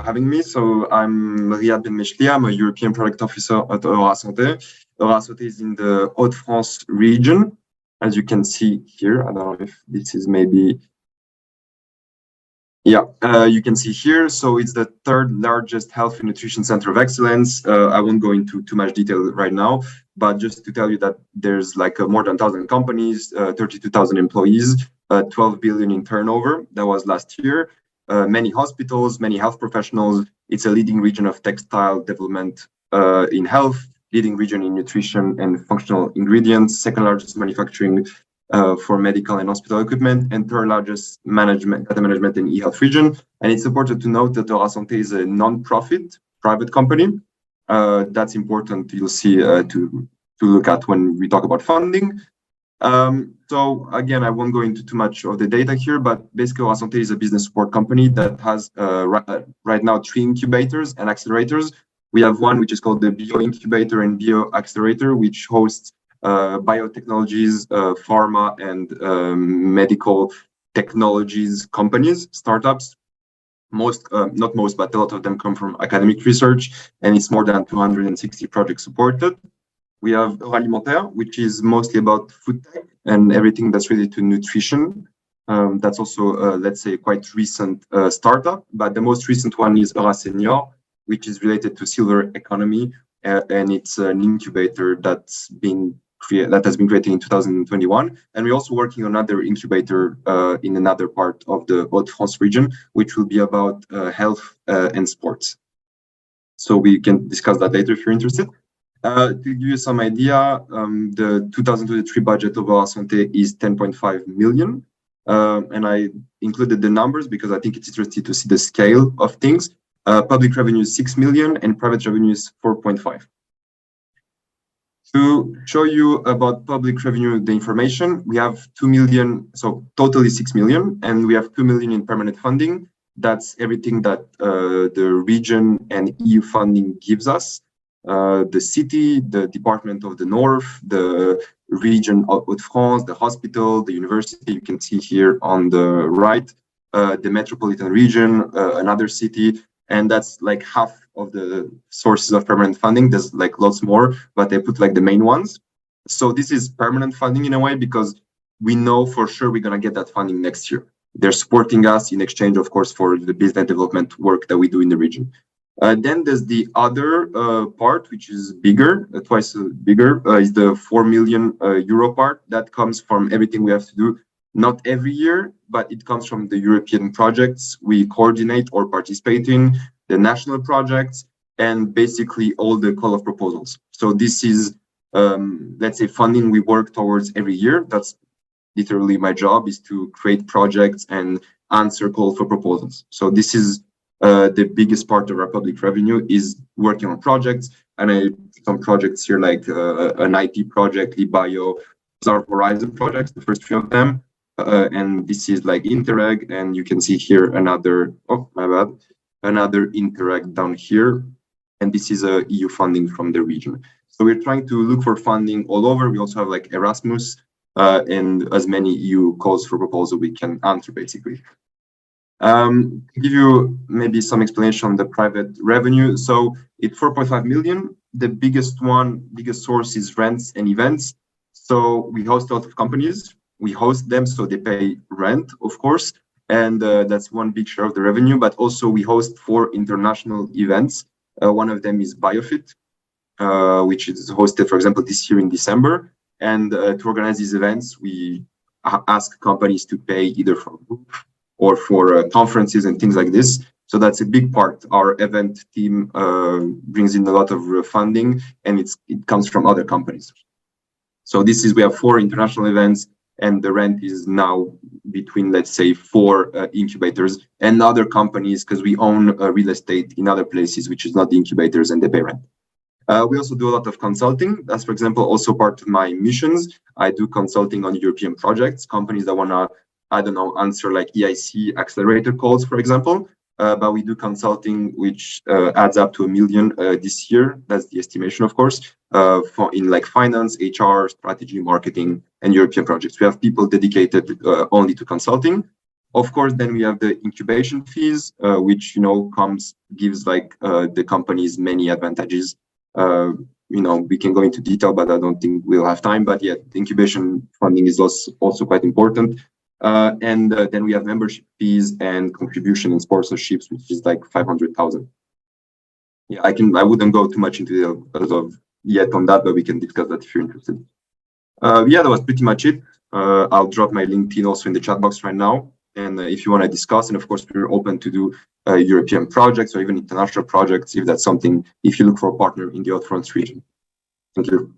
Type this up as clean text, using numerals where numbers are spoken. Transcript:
having me. So I'm Riad Mechlia. I'm a European Product Officer at Eurasanté. Eurasanté is in the Hauts-de-France region, as you can see here. I don't know if this is maybe... Yeah, you can see here. So it's the third largest health and nutrition center of excellence. I won't go into too much detail right now, but just to tell you that there's like more than 1,000 companies, 32,000 employees, 12 billion in turnover. That was last year. Many hospitals, many health professionals. It's a leading region of textile development in health, leading region in nutrition and functional ingredients, second largest manufacturing for medical and hospital equipment, and third largest data management in e-health region. And it's important to note that Eurasanté is a non-profit private company. That's important, you'll see, to look at when we talk about funding. So again, I won't go into too much of the data here, but basically Eurasanté is a business support company that has right now 3 incubators and accelerators. We have one which is called the Bio Incubator and Bio Accelerator, which hosts biotechnologies, pharma and medical technologies companies, startups. Not most, but a lot of them come from academic research, and it's more than 260 projects supported. We have Alimentaire, which is mostly about food tech and everything that's related to nutrition. That's also, let's say, quite recent startup, but the most recent one is Eurasanté, which is related to silver economy, and it's an incubator that has been created in 2021. And we're also working on another incubator in another part of the Hauts-de-France region, which will be about health and sports. So we can discuss that later if you're interested. To give you some idea, the 2023 budget of Eurasanté is 10.5 million. And I included the numbers because I think it's interesting to see the scale of things. Public revenue is 6 million and private revenue is 4.5. To show you about public revenue, the information, we have 2 million, so totally 6 million, and we have 2 million in permanent funding. That's everything that the region and EU funding gives us. The city, the Department of the North, the region of Hauts-de-France, the hospital, the university, you can see here on the right, the metropolitan region, another city, and that's like half of the sources of permanent funding. There's like lots more, but they put like the main ones. So this is permanent funding in a way, because we know for sure we're going to get that funding next year. They're supporting us in exchange, of course, for the business development work that we do in the region. Then there's the other part, which is bigger, twice bigger, is the 4 million euro part. That comes from everything we have to do, not every year, but it comes from the European projects we coordinate or participate in, the national projects, and basically all the call of proposals. So this is, let's say, funding we work towards every year. That's literally my job, is to create projects and answer call for proposals. So this is the biggest part of our public revenue, is working on projects. And some projects here, like an IT project, Libio, our Horizon projects, the first 3 of them. And this is like Interreg, and you can see here another, oh, my bad, another Interreg down here. And this is EU funding from the region. So we're trying to look for funding all over. We also have like Erasmus and as many EU calls for proposal we can answer, basically. To give you maybe some explanation on the private revenue. So it's 4.5 million. The biggest source is rents and events. So we host a lot of companies. We host them, so they pay rent, of course. And that's one big share of the revenue. But also we host 4 international events. One of them is BioFit, which is hosted, for example, this year in December. And to organize these events, we ask companies to pay either for group or for conferences and things like this. So that's a big part. Our event team brings in a lot of funding, and it comes from other companies. So we have 4 international events, and the rent is now between, let's say, 4 incubators and other companies, because we own real estate in other places, which is not the incubators, and they pay rent. We also do a lot of consulting. That's, for example, also part of my missions. I do consulting on European projects, companies that want to, I don't know, answer like EIC accelerator calls, for example. But we do consulting, which adds up to 1 million this year. That's the estimation, of course, in like finance, HR, strategy, marketing, and European projects. We have people dedicated only to consulting. Of course, then we have the incubation fees, which gives like the companies many advantages. We can go into detail, but I don't think we'll have time. But yeah, the incubation funding is also quite important. And then we have membership fees and contribution and sponsorships, which is like 500,000. Yeah, I wouldn't go too much into detail yet on that, but we can discuss that if you're interested. Yeah, that was pretty much it. I'll drop my LinkedIn also in the chat box right now. And if you want to discuss, and of course, we're open to do European projects or even international projects if that's something, if you look for a partner in the Hauts-de-France region. Thank you.